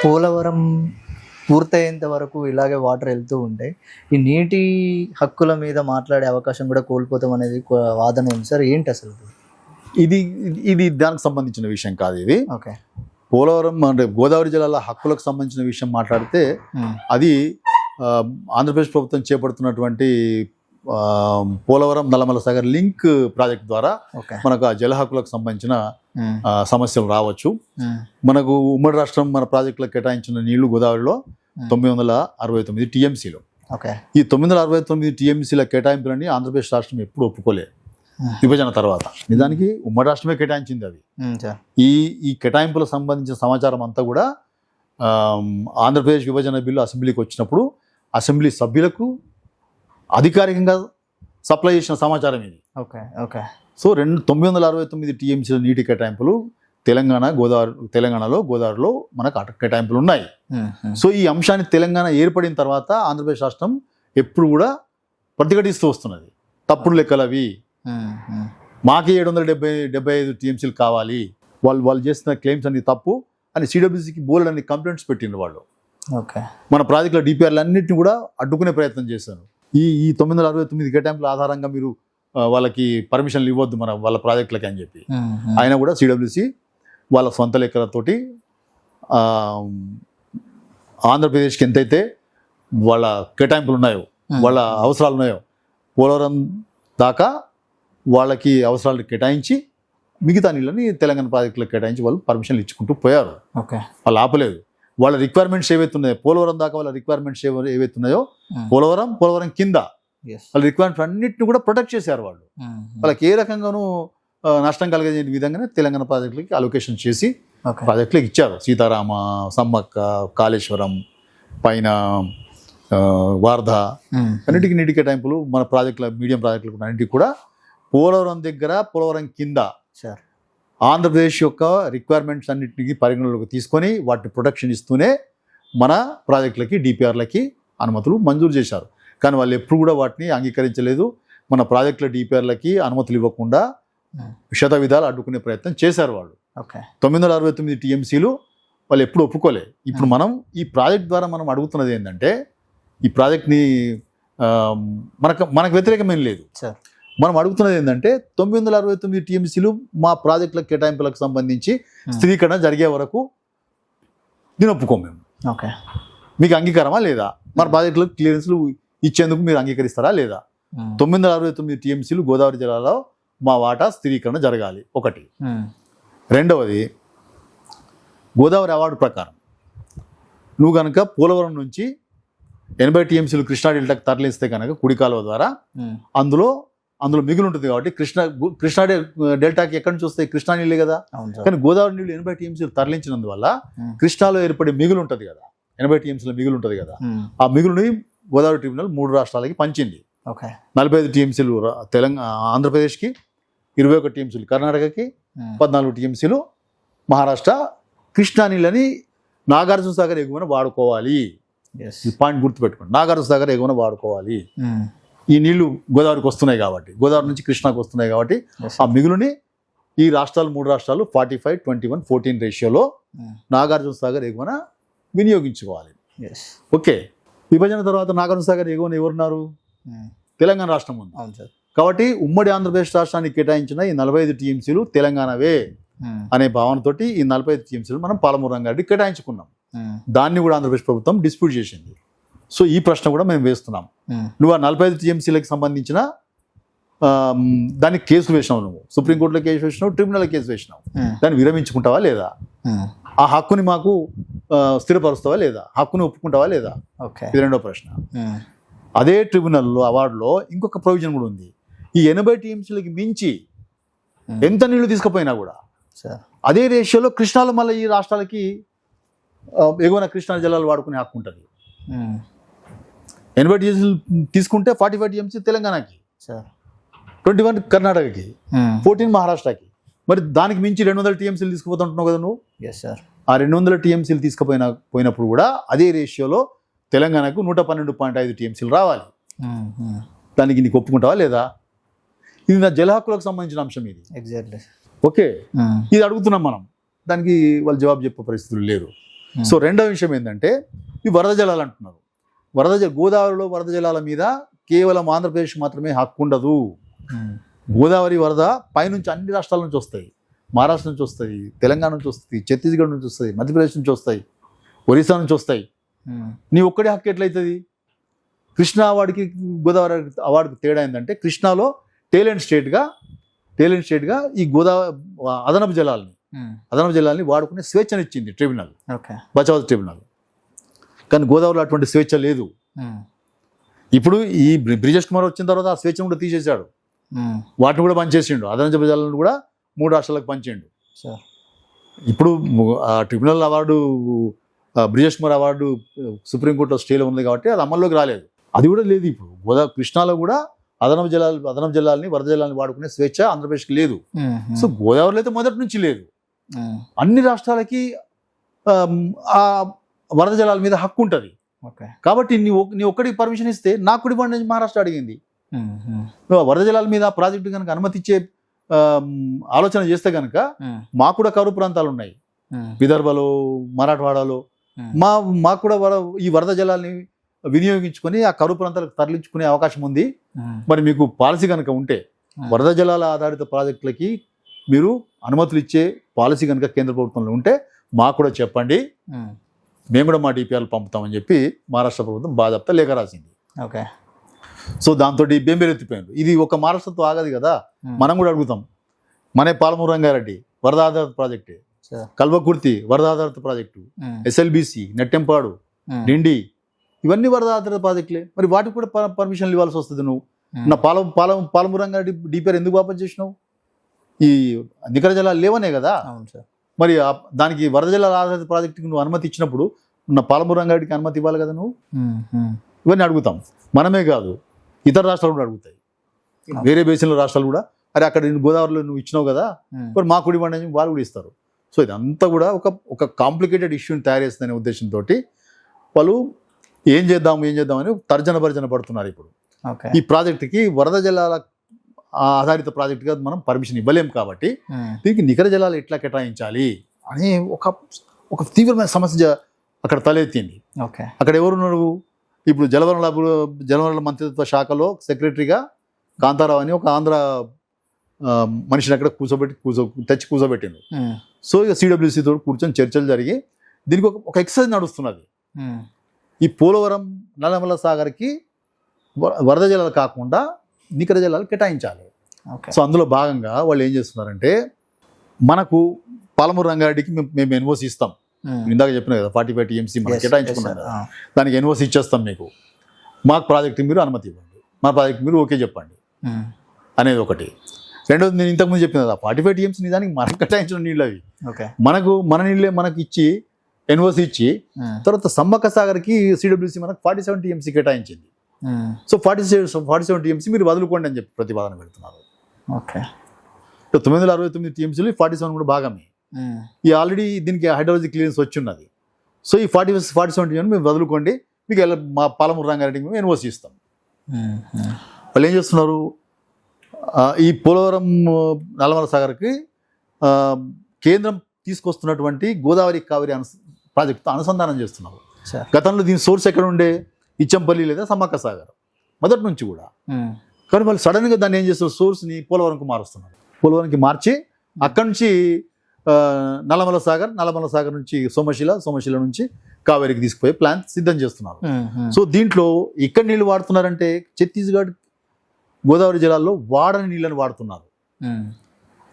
పోలవరం పూర్తయ్యేంత వరకు ఇలాగే వాటర్ వెళ్తూ ఉంటాయి. ఈ నీటి హక్కుల మీద మాట్లాడే అవకాశం కూడా కోల్పోతాం అనేది వాదన ఉంది సార్. ఏంటి అసలు ఇది ఇది దానికి సంబంధించిన విషయం కాదు. ఇది ఓకే, పోలవరం అంటే గోదావరి జిల్లాల హక్కులకు సంబంధించిన విషయం మాట్లాడితే అది ఆంధ్రప్రదేశ్ ప్రభుత్వం చేపడుతున్నటువంటి పోలవరం నల్లమల సాగర్ లింక్ ప్రాజెక్ట్ ద్వారా మనకు ఆ జల హక్కులకు సంబంధించిన సమస్యలు రావచ్చు. మనకు ఉమ్మడి రాష్ట్రం మన ప్రాజెక్టులకు కేటాయించిన నీళ్లు గోదావరిలో 969 టీఎంసీలు. ఈ 969 టీఎంసీల కేటాయింపులని ఆంధ్రప్రదేశ్ రాష్ట్రం ఎప్పుడు ఒప్పుకోలేదు విభజన తర్వాత. నిజానికి ఉమ్మడి రాష్ట్రమే కేటాయించింది అది. ఈ కేటాయింపులకు సంబంధించిన సమాచారం అంతా కూడా ఆంధ్రప్రదేశ్ విభజన బిల్లు అసెంబ్లీకి వచ్చినప్పుడు అసెంబ్లీ సభ్యులకు అధికారికంగా సప్లై చేసిన సమాచారం ఇది. సో 969 టీఎంసీల నీటి కేటాయింపులు తెలంగాణలో గోదావరిలో మనకు కేటాయింపులు ఉన్నాయి. సో ఈ అంశాన్ని తెలంగాణ ఏర్పడిన తర్వాత ఆంధ్రప్రదేశ్ రాష్ట్రం ఎప్పుడు కూడా ప్రతిఘటిస్తూ వస్తున్నది. తప్పుడు లెక్కలు అవి, మాకే 775 టీఎంసీలు కావాలి, వాళ్ళు చేస్తున్న క్లెయిమ్స్ అన్ని తప్పు అని సిడబ్ల్యూసీకి బోల్డ్ అన్ని కంప్లైంట్స్ పెట్టిండ్రు వాళ్ళు. మన ప్రాజెక్టుల డిపిఆర్లు అన్నింటినీ కూడా అడ్డుకునే ప్రయత్నం చేశారు. ఈ 969 కేటాయింపుల ఆధారంగా మీరు వాళ్ళకి పర్మిషన్లు ఇవ్వద్దు వాళ్ళ ప్రాజెక్టులకి అని చెప్పి ఆయన కూడా సిడబ్ల్యూసీ వాళ్ళ సొంత లెక్కలతోటి ఆంధ్రప్రదేశ్కి ఎంతైతే వాళ్ళ కేటాయింపులు ఉన్నాయో, వాళ్ళ అవసరాలు ఉన్నాయో, పోలవరం దాకా వాళ్ళకి అవసరాలు కేటాయించి మిగతా నీళ్ళని తెలంగాణ ప్రాజెక్టులకు కేటాయించి వాళ్ళు పర్మిషన్లు ఇచ్చుకుంటూ పోయారు. వాళ్ళు ఆపలేదు. వాళ్ళ రిక్వైర్మెంట్స్ ఏవైతే ఉన్నాయో, పోలవరం దాకా వాళ్ళ రిక్వైర్మెంట్స్ ఏవైతే ఉన్నాయో, పోలవరం కింద వాళ్ళ రిక్వైర్మెంట్స్ అన్నింటిని కూడా ప్రొటెక్ట్ చేశారు వాళ్ళు. వాళ్ళకి ఏ రకంగానూ నష్టం కలిగే విధంగానే తెలంగాణ ప్రాజెక్టులకి అలొకేషన్ చేసి ప్రాజెక్టులకు ఇచ్చారు. సీతారామ, సమ్మక్క, కాళేశ్వరం, పైన వార్ధ అన్నిటికీ నీటి కేటాయింపులు మన ప్రాజెక్టుల మీడియం ప్రాజెక్టులకు అన్నింటికి కూడా పోలవరం కింద ఆంధ్రప్రదేశ్ యొక్క రిక్వైర్మెంట్స్ అన్నింటినీ పరిగణలోకి తీసుకొని వాటిని ప్రొటెక్షన్ ఇస్తూనే మన ప్రాజెక్టులకి డిపిఆర్లకి అనుమతులు మంజూరు చేశారు. కానీ వాళ్ళు ఎప్పుడు కూడా వాటిని అంగీకరించలేదు. మన ప్రాజెక్టుల డిపిఆర్లకి అనుమతులు ఇవ్వకుండా విధాలు అడ్డుకునే ప్రయత్నం చేశారు వాళ్ళు. 969 టీఎంసీలు వాళ్ళు ఎప్పుడు ఒప్పుకోలే. ఇప్పుడు మనం ఈ ప్రాజెక్ట్ ద్వారా మనం అడుగుతున్నది ఏంటంటే, ఈ ప్రాజెక్ట్ని మనకు వ్యతిరేకమేం లేదు. మనం అడుగుతున్నది ఏంటంటే 969 టీఎంసీలు మా ప్రాజెక్టుల కేటాయింపులకు సంబంధించి స్థిరీకరణ జరిగే వరకు నేను ఒప్పుకోము మేము. మీకు అంగీకారమా లేదా? మన ప్రాజెక్టులకు క్లియరెన్స్లు ఇచ్చేందుకు మీరు అంగీకరిస్తారా లేదా? 969 టీఎంసీలు గోదావరి జిల్లాలో మా వాటా స్థిరీకరణ జరగాలి ఒకటి. రెండవది, గోదావరి అవార్డు ప్రకారం నువ్వు కనుక పోలవరం నుంచి 80 టీఎంసీలు కృష్ణా డెల్టాకి తరలిస్తే కనుక కుడి కాలువ ద్వారా అందులో మిగులు ఉంటుంది. కాబట్టి కృష్ణా డెల్టాకి ఎక్కడి నుంచి వస్తాయి? కృష్ణా నీళ్ళే కదా. కానీ గోదావరి నీళ్ళు 80 టీఎంసీలు తరలించినందువల్ల కృష్ణాలో ఏర్పడే మిగులు ఉంటుంది కదా, 80 టీఎంసీల మిగులు ఉంటుంది కదా. ఆ మిగులుని గోదావరి ట్రిబ్యునల్ 3 రాష్ట్రాలకి పంచింది. 45 టీఎంసీలు ఆంధ్రప్రదేశ్కి, 21 టీఎంసీలు కర్ణాటకకి, 14 టీఎంసీలు మహారాష్ట్ర. కృష్ణా నీళ్ళని నాగార్జున సాగర్ ఎగువన వాడుకోవాలి. ఈ పాయింట్ గుర్తుపెట్టుకోండి, నాగార్జున సాగర్ ఎగువన వాడుకోవాలి. ఈ నీళ్లు గోదావరికి వస్తున్నాయి కాబట్టి, గోదావరి నుంచి కృష్ణాకు వస్తున్నాయి కాబట్టి ఆ మిగులుని ఈ 3 రాష్ట్రాలు 45-21-14 రేషియోలో నాగార్జున సాగర్ ఎగువన వినియోగించుకోవాలి. ఓకే, విభజన తర్వాత నాగార్జున సాగర్ ఎగువన ఎవరున్నారు? తెలంగాణ రాష్ట్రం ఉంది. కాబట్టి ఉమ్మడి ఆంధ్రప్రదేశ్ రాష్ట్రానికి కేటాయించిన ఈ 45 టీఎంసీలు తెలంగాణవే అనే భావనతోటి ఈ 45 టీఎంసీలు మనం పాలమూరు రంగారెడ్డి కేటాయించుకున్నాం. దాన్ని కూడా ఆంధ్రప్రదేశ్ ప్రభుత్వం డిస్ప్యూట్ చేసింది. సో ఈ ప్రశ్న కూడా మేము వేస్తున్నాం. నువ్వు ఆ 45 టీఎంసీలకు సంబంధించిన దానికి కేసు వేసినావు, నువ్వు సుప్రీంకోర్టులో కేసు వేసినావు, ట్రిబ్యునల్ కేసు వేసినావు. దాన్ని విరమించుకుంటావా లేదా? ఆ హక్కుని మాకు స్థిరపరుస్తావా లేదా? హక్కుని ఒప్పుకుంటావా లేదా? ఇది రెండో ప్రశ్న. అదే ట్రిబ్యునల్లో అవార్డులో ఇంకొక ప్రొవిజన్ కూడా ఉంది. ఈ 80 టీఎంసీలకి మించి ఎంత నీళ్లు తీసుకుపోయినా కూడా అదే రేషియోలో కృష్ణాలో మళ్ళీ ఈ రాష్ట్రాలకి ఎగువన కృష్ణా జలాలు వాడుకునే హక్కు ఉంటుంది. 80 టీఎంసీలు తీసుకుంటే 45 టీఎంసీ తెలంగాణకి, 21 కర్ణాటకకి, 14 మహారాష్ట్రకి. మరి దానికి మించి 200 టీఎంసీలు తీసుకుపోతుంటున్నావు కదా నువ్వు. ఆ 200 టీఎంసీలు తీసుకుపోయినప్పుడు కూడా అదే రేషియోలో తెలంగాణకు 112.5 టీఎంసీలు రావాలి. దానికి నీకు ఒప్పుకుంటావా లేదా? ఇది నా జల హక్కులకు సంబంధించిన అంశం ఇది. ఎగ్జాక్ట్లీ. ఓకే, ఇది అడుగుతున్నాం మనం. దానికి వాళ్ళు జవాబు చెప్పే పరిస్థితులు లేరు. సో రెండవ విషయం ఏంటంటే ఈ వరద జలాలు అంటున్నారు. గోదావరిలో వరద జలాల మీద కేవలం ఆంధ్రప్రదేశ్ మాత్రమే హక్కు ఉండదు. గోదావరి వరద పైనుంచి అన్ని రాష్ట్రాల నుంచి వస్తాయి. మహారాష్ట్ర నుంచి వస్తాయి, తెలంగాణ నుంచి వస్తుంది, ఛత్తీస్గఢ్ నుంచి వస్తాయి, మధ్యప్రదేశ్ నుంచి వస్తాయి, ఒరిస్సా నుంచి వస్తాయి. నీ ఒక్కడే హక్కు ఎట్లయితుంది? కృష్ణా అవార్డుకి గోదావరి అవార్డుకి తేడా ఏంటంటే కృష్ణాలో టేలెంట్ స్టేట్గా ఈ గోదావరి అదనపు జలాల్ని వాడుకునే స్వేచ్ఛనిచ్చింది ట్రిబ్యునల్, బచావ్ ట్రిబ్యునల్. కానీ గోదావరిలో అటువంటి స్వేచ్ఛ లేదు. ఇప్పుడు ఈ బ్రిజేష్ కుమార్ వచ్చిన తర్వాత ఆ స్వేచ్ఛను కూడా తీసేశాడు. వాటిని కూడా పనిచేసిండు. అదనపు జలాలను కూడా 3 రాష్ట్రాలకు పంచిండు. ఇప్పుడు ఆ tribunal award, Brijesh Kumar award సుప్రీంకోర్టులో స్టేలో ఉంది కాబట్టి అది అమల్లోకి రాలేదు. అది కూడా లేదు. ఇప్పుడు కృష్ణాలో కూడా అదనపు జలాల్ని వరద జలాల్ని వాడుకునే స్వేచ్ఛ ఆంధ్రప్రదేశ్కి లేదు. సో గోదావరిలో అయితే మొదటి నుంచి లేదు. అన్ని రాష్ట్రాలకి ఆ వరద జలాల మీద హక్కు ఉంటుంది. కాబట్టి నీ ఒక్కడికి పర్మిషన్ ఇస్తే నాకు కూడా ఇవ్వండి మహారాష్ట్ర అడిగింది. వరద జలాల మీద ప్రాజెక్టు కనుక అనుమతి ఇచ్చే ఆలోచన చేస్తే కనుక మాకు కూడా కరువు ప్రాంతాలు ఉన్నాయి, విదర్భలో, మరాఠవాడలో. మాకు కూడా ఈ వరద జలాల్ని వినియోగించుకొని ఆ కరువు ప్రాంతాలకు తరలించుకునే అవకాశం ఉంది. మరి మీకు పాలసీ కనుక ఉంటే వరద జలాల ఆధారిత ప్రాజెక్టులకి మీరు అనుమతులు ఇచ్చే పాలసీ కనుక కేంద్ర ప్రభుత్వంలో ఉంటే మాకు కూడా చెప్పండి, మేము కూడా మా డిపిఆర్లు పంపుతామని చెప్పి మహారాష్ట్ర ప్రభుత్వం బాధ్యత లేఖ రాసింది. సో దాంతో బెంబేలెత్తిపోయింది. ఇది ఒక మహారాష్ట్రతో ఆగదు కదా, మనం కూడా అడుగుతాం. మనే పాలమూరు రంగారెడ్డి వరద ఆధారిత ప్రాజెక్టు, కల్వకుర్తి వరద ఆధారిత ప్రాజెక్టు, ఎస్ఎల్బిసి, నెట్టెంపాడు, డిండి, ఇవన్నీ వరద ఆధారిత ప్రాజెక్టులే. మరి వాటికి కూడా పర్మిషన్లు ఇవ్వాల్సి వస్తుంది. నువ్వు నా పాలమూరు రంగారెడ్డి డిపిఆర్ ఎందుకు వాపస్ చేసినావు? ఈ నికర జలాలు లేవనే కదా. మరి దానికి వరద జలాల ఆధారిత ప్రాజెక్టుకి నువ్వు అనుమతి ఇచ్చినప్పుడు నా పాలమూరు రంగారెడ్డికి అనుమతి ఇవ్వాలి కదా నువ్వు. ఇవన్నీ అడుగుతాం. మనమే కాదు, ఇతర రాష్ట్రాలు కూడా అడుగుతాయి. వేరే బేసిన్ల రాష్ట్రాలు కూడా అరే అక్కడ గోదావరిలో నువ్వు ఇచ్చినావు కదా, మరి మాకు కూడా ఇవ్వండి అని వాళ్ళు కూడా ఇస్తారు. సో ఇదంతా కూడా ఒక కాంప్లికేటెడ్ ఇష్యూని తయారు చేస్తుందనే ఉద్దేశంతో వాళ్ళు ఏం చేద్దామని తర్జన పడుతున్నారు. ఇప్పుడు ఈ ప్రాజెక్టుకి వరద జలాల ఆధారిత ప్రాజెక్టుగా మనం పర్మిషన్ ఇవ్వలేం కాబట్టి దీనికి నికర జలాలు ఎట్లా కేటాయించాలి అనే ఒక తీవ్రమైన సమస్య అక్కడ తలెత్తింది. అక్కడ ఎవరున్నారు? ఇప్పుడు జలవనరుల మంత్రిత్వ శాఖలో సెక్రటరీగా కాంతారావు అని ఒక ఆంధ్ర మనిషిని అక్కడ కూర్చోబెట్టింది. సో ఇక సిడబ్ల్యూసీ తోటి కూర్చొని చర్చలు జరిగి దీనికి ఒక ఎక్సర్సైజ్ నడుస్తున్నది. ఈ పోలవరం నల్లమల సాగర్కి వరద జలాలు కాకుండా నికర జలాలు కేటాయించాలి. సో అందులో భాగంగా వాళ్ళు ఏం చేస్తున్నారంటే మనకు పాలమూరు రంగారెడ్డికి మేము ఎన్ఓసి ఇస్తాం. ఇందాక చెప్పిన కదా 45 TMC మనం కేటాయించుకున్నాం కదా, దానికి ఎన్ఓసి ఇచ్చేస్తాం మీకు, మాకు ప్రాజెక్టు మీరు అనుమతి ఇవ్వండి, మా ప్రాజెక్టు మీరు ఓకే చెప్పండి అనేది ఒకటి. రెండోది నేను ఇంతకుముందు చెప్పిన కదా 45 TMC నిజానికి మనం కేటాయించిన నీళ్ళు అవి మన నీళ్ళే మనకి ఇచ్చి ఎన్ఓసి ఇచ్చి తర్వాత సమ్మక్క సాగర్కి సిడబ్ల్యూసీ మనకు 47 TMC కేటాయించింది. సో 47 TMC మీరు వదులుకోండి అని చెప్పి ప్రతిపాదన పెడుతున్నారు. 969 TMCలు 47 కూడా భాగమే. ఈ ఆల్రెడీ దీనికి హైడ్రాలజీ క్లియరెన్స్ వచ్చి ఉన్నది. సో ఈ 47 TMC మేము వదులుకోండి, మీకు మా పాలమూరు రంగారెడ్డికి మేము ఎన్ఓసి ఇస్తాం. వాళ్ళు ఏం చేస్తున్నారు? ఈ పోలవరం నల్లమల సాగర్కి కేంద్రం తీసుకొస్తున్నటువంటి గోదావరి కావేరి ప్రాజెక్టుతో అనుసంధానం చేస్తున్నారు. గతంలో దీని సోర్స్ ఎక్కడ ఉండే? ఇచ్చంపల్లి లేదా సమ్మక్క సాగర్ మొదటి నుంచి కూడా. కానీ వాళ్ళు సడన్గా దాన్ని ఏం చేస్తారు? సోర్స్ని పోలవరంకి మారుస్తున్నారు. పోలవరంకి మార్చి అక్కడి నుంచి నల్లమల సాగర్ నుంచి సోమశిల నుంచి కావేరికి తీసుకుపోయి ప్లాన్ సిద్ధం చేస్తున్నారు. సో దీంట్లో ఇక్కడ నీళ్లు వాడుతున్నారంటే ఛత్తీస్గఢ్ గోదావరి జలాల్లో వాడని నీళ్ళని వాడుతున్నారు.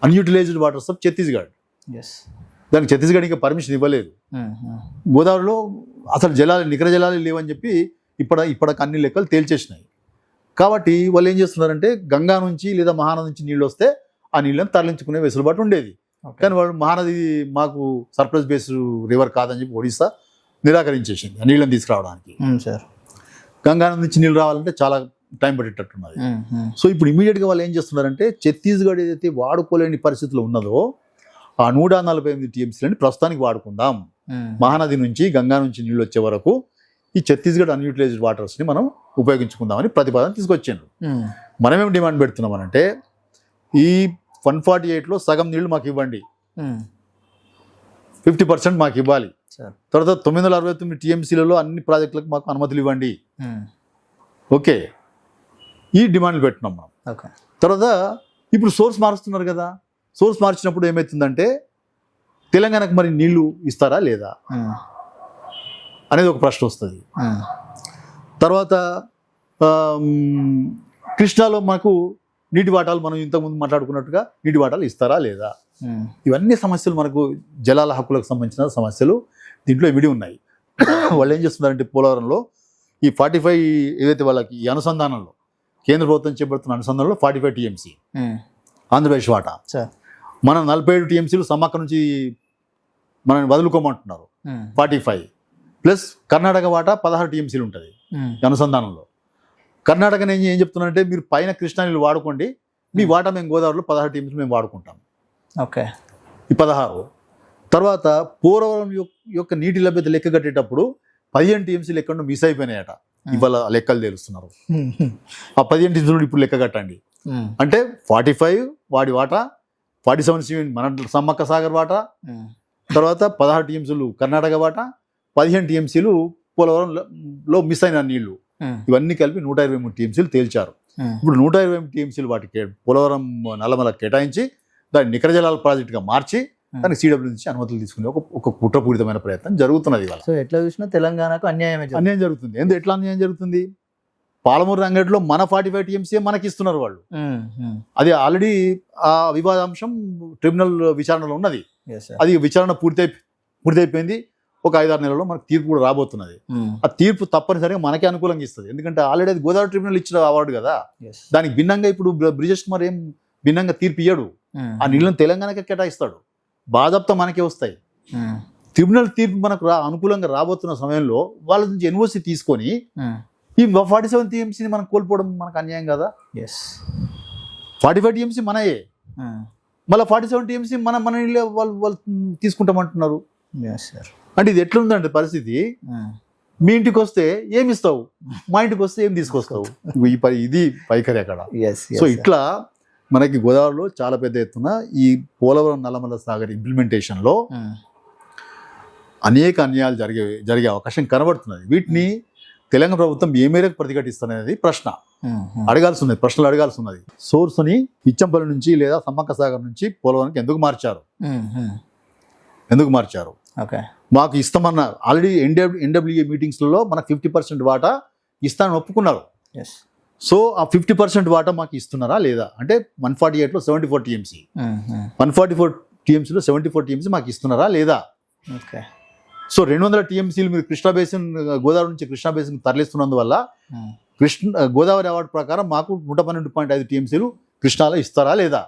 Unutilised waters of Chhattisgarh. దానికి ఛత్తీస్గఢ్ ఇంకా పర్మిషన్ ఇవ్వలేదు. గోదావరిలో అసలు నికర జలాలు లేవని చెప్పి ఇప్పటికి అన్ని లెక్కలు తేల్చేసినాయి. కాబట్టి వాళ్ళు ఏం చేస్తున్నారంటే గంగా నుంచి లేదా మహానది నుంచి నీళ్ళు వస్తే ఆ నీళ్ళని తరలించుకునే వెసులుబాటు ఉండేది. కానీ వాళ్ళు మహానది మాకు సర్ప్లస్ బేస్డ్ రివర్ కాదని చెప్పి ఒడిస్సా నిరాకరించేసింది ఆ నీళ్ళని తీసుకురావడానికి. గంగా నుంచి నీళ్ళు రావాలంటే చాలా టైం పట్టేటట్టున్నది. సో ఇప్పుడు ఇమీడియట్గా వాళ్ళు ఏం చేస్తున్నారంటే ఛత్తీస్గఢ్ ఏదైతే వాడుకోలేని పరిస్థితిలో ఉన్నదో ఆ 148 TMCలని ప్రస్తుతానికి వాడుకుందాం. మహానది నుంచి గంగా నుంచి నీళ్ళు వచ్చే వరకు ఈ ఛత్తీస్గఢ్ అన్యూటిలైజ్డ్ వాటర్స్ని మనం ఉపయోగించుకుందామని ప్రతిపాదన తీసుకొచ్చారు. మనమేం డిమాండ్ పెడుతున్నామనంటే ఈ 148లో సగం నీళ్లు మాకు ఇవ్వండి, 50% మాకు ఇవ్వాలి. సార్. తర్వాత 969 టీఎంసీలలో అన్ని ప్రాజెక్టులకు మాకు అనుమతులు ఇవ్వండి. ఓకే, ఈ డిమాండ్లు పెట్టినాం మనం. ఓకే. తర్వాత ఇప్పుడు సోర్స్ మారుస్తున్నారు కదా, సోర్స్ మార్చినప్పుడు ఏమవుతుందంటే తెలంగాణకు మరి నీళ్లు ఇస్తారా లేదా అనేది ఒక ప్రశ్న వస్తుంది. తర్వాత కృష్ణాలో మనకు నీటి వాటాలు మనం ఇంతకుముందు మాట్లాడుకున్నట్టుగా నీటి వాటాలు ఇస్తారా లేదా, ఇవన్నీ సమస్యలు మనకు జలాల హక్కులకు సంబంధించిన సమస్యలు దీంట్లో ఇమిడి ఉన్నాయి. వాళ్ళు ఏం చేస్తున్నారంటే పోలవరంలో ఈ 45 ఏదైతే వాళ్ళకి ఈ అనుసంధానంలో కేంద్ర ప్రభుత్వం చేపడుతున్న అనుసంధానంలో 45 టీఎంసీ ఆంధ్రప్రదేశ్ వాటా, మనం 47 టీఎంసీలు సమ్మక్క నుంచి మనం వదులుకోమంటున్నారు. 45 ప్లస్ కర్ణాటక వాటా 16 టీఎంసీలు ఉంటుంది అనుసంధానంలో. కర్ణాటక నేను ఏం చెప్తున్నానంటే మీరు పైన కృష్ణా నీళ్ళు వాడుకోండి, మీ వాటా మేము గోదావరిలో 16 టీఎంసీలు మేము వాడుకుంటాం. ఓకే. ఈ 16 తర్వాత పోలవరం యొక్క నీటి లభ్యత లెక్క కట్టేటప్పుడు 15 టీఎంసీలు ఎక్కడో మిస్ అయిపోయినాయట. ఇవాళ లెక్కలు తెలుస్తున్నారు. ఆ 15 టీఎంసీలు ఇప్పుడు లెక్క కట్టండి. అంటే 45 వాడి వాటా, 47 మన సమ్మక్క సాగర్ వాటా, తర్వాత 16 టీఎంసీలు కర్ణాటక వాటా, 15 టీఎంసీలు పోలవరంలో మిస్ అయిన నీళ్లు, ఇవన్నీ కలిపి 123 టీఎంసీలు తేల్చారు. ఇప్పుడు 123 టీఎంసీలు వాటికి పోలవరం నల్లమల కేటాయించి దాన్ని నికర జలాల ప్రాజెక్టుగా మార్చి దానికి సిడబ్ల్యూ నుంచి అనుమతులు తీసుకునే ఒక కుట్రపూరితమైన ప్రయత్నం జరుగుతున్నది. ఇవాళ సో ఎట్లా చూసినా తెలంగాణకు అన్యాయం జరుగుతుంది. ఎట్లా అన్యాయం జరుగుతుంది? పాలమూరు రంగేట్లో మన 45 టీఎంసీ మనకి ఇస్తున్నారు వాళ్ళు. అది ఆల్రెడీ ఆ వివాదాంశం ట్రిబ్యునల్ విచారణలో ఉన్నది. అది విచారణ పూర్తయిపోయింది. ఒక 5-6 నెలల్లో మనకు తీర్పు కూడా రాబోతున్నది. ఆ తీర్పు తప్పనిసరిగా మనకే అనుకూలంగా ఇస్తుంది. ఎందుకంటే ఆల్రెడీ అది గోదావరి ట్రిబ్యునల్ ఇచ్చిన అవార్డు కదా. దానికి భిన్నంగా ఇప్పుడు బ్రిజేష్ కుమార్ ఏం భిన్నంగా తీర్పు ఇయ్యడు. ఆ నీళ్ళని తెలంగాణకే కేటాయిస్తాడు. బాధప్త మనకే వస్తాయి. ట్రిబ్యునల్ తీర్పు మనకు అనుకూలంగా రాబోతున్న సమయంలో వాళ్ళ నుంచి ఎన్ఓసి తీసుకొని ఈ 47 టీఎంసీని మనం కోల్పోవడం మనకు అన్యాయం కదా. 45 టీఎంసీ మనయే, మళ్ళీ 47 టీఎంసీ మన నీళ్ళే వాళ్ళు తీసుకుంటామంటున్నారు. అంటే ఇది ఎట్లుందంటే పరిస్థితి, మీ ఇంటికి వస్తే ఏమి ఇస్తావు, మా ఇంటికి వస్తే ఏం తీసుకొస్తావు, ఇది వైఖరి అక్కడ. సో ఇట్లా మనకి గోదావరిలో చాలా పెద్ద ఎత్తున ఈ పోలవరం నల్లమల సాగర్ ఇంప్లిమెంటేషన్లో అనేక అన్యాయాలు జరిగే అవకాశం కనబడుతున్నది. వీటిని తెలంగాణ ప్రభుత్వం ఏ మేరకు ప్రతిఘటిస్తున్నది ప్రశ్నలు అడగాల్సి ఉన్నది. సోర్స్ని ఇచ్చంపల్లి నుంచి లేదా సమ్మక్క సాగర్ నుంచి పోలవరానికి ఎందుకు మార్చారు? మాకు ఇస్తామన్న ఆల్రెడీ ఎన్డబ్ల్యూఏ మీటింగ్స్లలో మనకు 50% వాటా ఇస్తానని ఒప్పుకున్నారు. సో ఆ 50% వాటా మాకు ఇస్తున్నారా లేదా అంటే 148లో 74 టీఎంసీ, 144 టీఎంసీలో 74 టీఎంసీ మాకు ఇస్తున్నారా లేదా? సో 200 టీఎంసీలు మీరు కృష్ణా బేసిన్ గోదావరి నుంచి కృష్ణా బేసిన్ తరలిస్తున్నందువల్ల గోదావరి అవార్డు ప్రకారం మాకు 112.5 టీఎంసీలు కృష్ణాలో ఇస్తారా లేదా?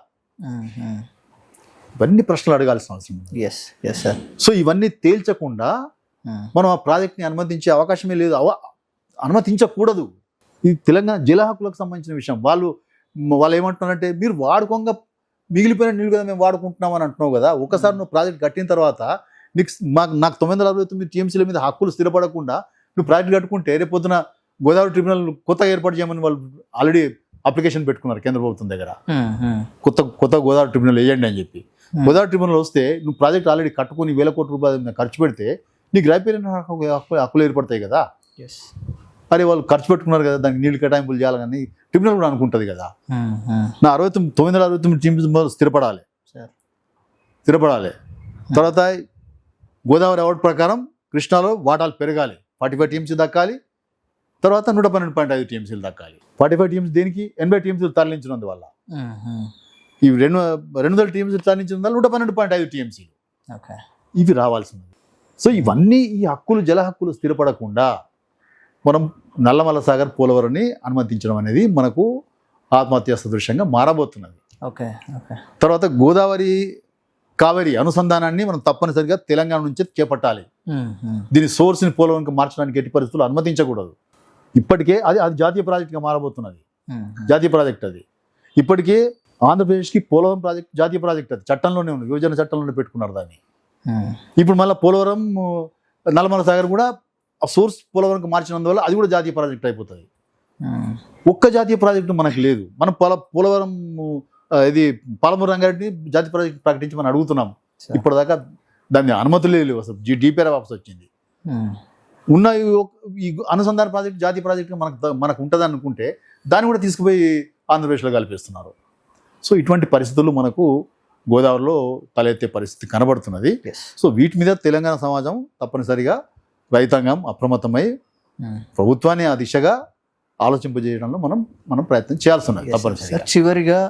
ఇవన్నీ ప్రశ్నలు అడగాల్సిన అవసరం ఉంది. సో ఇవన్నీ తేల్చకుండా మనం ఆ ప్రాజెక్ట్ని అనుమతించే అవకాశమే లేదు, అనుమతించకూడదు. ఇది తెలంగాణ జల హక్కులకు సంబంధించిన విషయం. వాళ్ళు ఏమంటున్నారంటే మీరు వాడుకోగా మిగిలిపోయిన నీళ్ళు కదా మేము వాడుకుంటున్నామని అంటున్నావు కదా. ఒకసారి నువ్వు ప్రాజెక్ట్ కట్టిన తర్వాత నాకు 969 టీఎంసీల మీద హక్కులు స్థిరపడకుండా నువ్వు ప్రాజెక్ట్ కట్టుకుంటే రేపొద్దున గోదావరి ట్రిబ్యునల్ కొత్తగా ఏర్పాటు చేయమని వాళ్ళు ఆల్రెడీ అప్లికేషన్ పెట్టుకున్నారు కేంద్ర ప్రభుత్వం దగ్గర. కొత్త గోదావరి ట్రిబ్యునల్ వేయండి అని చెప్పి. గోదావరి ట్రిబ్యునల్ వస్తే నువ్వు ప్రాజెక్ట్ ఆల్రెడీ కట్టుకుని 1000 కోట్ల రూపాయలు ఖర్చు పెడితే నీకు రైపోయిన హక్కులు ఏర్పడతాయి కదా. అరే వాళ్ళు ఖర్చు పెట్టుకున్నారు కదా, దానికి నీళ్ళు కేటాయింపులు చేయాలని ట్రిబ్యునల్ కూడా అనుకుంటుంది కదా. నా 969 టీఎంసీ స్థిరపడాలి. తర్వాత గోదావరి అవార్డు ప్రకారం కృష్ణాలో వాటాలు పెరగాలి, 45 టీఎంసీ దక్కాలి. తర్వాత 112.5 టీఎంసీలు దక్కాలి. 45 టీఎంసీ దేనికి? 80 టీఎంసీలు తరలించినందువల్ల. ఈ 200 టీఎంసీలు తరలించినందువల్ల 112.5 టీఎంసీలు ఇవి రావాల్సింది. సో ఇవన్నీ ఈ హక్కులు జల హక్కులు స్థిరపడకుండా మనం నల్లమల సాగర్ పోలవరాన్ని అనుమతించడం అనేది మనకు ఆత్మహత్యా సదృశ్యంగా మారబోతున్నది. తర్వాత గోదావరి కావేరి అనుసంధానాన్ని మనం తప్పనిసరిగా తెలంగాణ నుంచే చేపట్టాలి. దీని సోర్స్ని పోలవరంకి మార్చడానికి ఎట్టి పరిస్థితులు అనుమతించకూడదు. ఇప్పటికే అది జాతీయ ప్రాజెక్టుగా మారబోతున్నది. జాతీయ ప్రాజెక్ట్ అది. ఇప్పటికే ఆంధ్రప్రదేశ్కి పోలవరం ప్రాజెక్ట్ జాతీయ ప్రాజెక్ట్ అది చట్టంలోనే ఉంది, విభజన చట్టంలోనే పెట్టుకున్నారు దాన్ని. ఇప్పుడు మళ్ళీ పోలవరం నల్లమల సాగర్ కూడా ఆ సోర్స్ పోలవరంకి మార్చినందువల్ల అది కూడా జాతీయ ప్రాజెక్ట్ అయిపోతుంది. ఒక్క జాతీయ ప్రాజెక్టు మనకు లేదు. మనం పోలవరం ఇది పాలమూరు రంగారెడ్డిని జాతీయ ప్రాజెక్ట్ ప్రకటించి మనం అడుగుతున్నాం. ఇప్పటిదాకా దాని అనుమతులే లేవు అసలు డిపిఆర్ వాపస్ వచ్చింది. ఉన్న ఈ అనుసంధాన ప్రాజెక్ట్ జాతీయ ప్రాజెక్ట్ మనకు ఉంటుంది అనుకుంటే దాన్ని కూడా తీసుకుపోయి ఆంధ్రప్రదేశ్లో కలిపేస్తున్నారు. సో ఇటువంటి పరిస్థితులు మనకు గోదావరిలో తలెత్తే పరిస్థితి కనబడుతున్నది. సో వీటి మీద తెలంగాణ సమాజం తప్పనిసరిగా రైతాంగం అప్రమత్తమై ప్రభుత్వాన్ని ఆ దిశగా ఆలోచింపజేయడంలో మనం ప్రయత్నం చేయాల్సి ఉన్నది తప్పనిసరిగా. చివరిగా